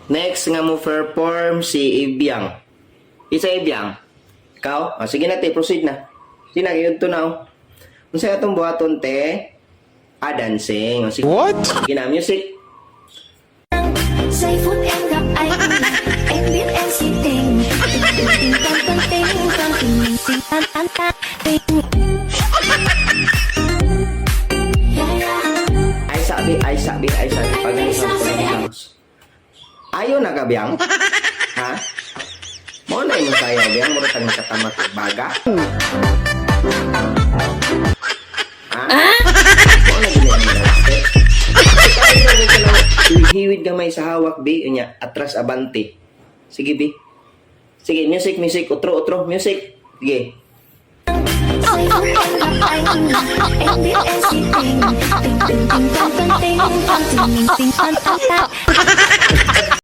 Next nga mo perform si Ibiang. Isa Ibiang. Ikaw? O, sige na te, proceed na. Sige na, yun to na o. Kung sa'yo itong buhaton te, dancing. O, sige. What? Sige na, music. Giây phút em gặp anh, em biết em si tình, tình con tình con tình mình tình tan tình. Ay sabi. Pag ayaw na ka, Biang? Ha? Mo na yung sayo, Biang. Mura ka nakatamat baga. Ha? Mo na gila yung step. Hiwid gamay sa hawak, Bi. Unya, atras abante. Sige, Bi. Sige, music. Utro, music. Sige. Giây phút em gặp anh, em biết em si tình, tình con tình con tình tình mình tình tan.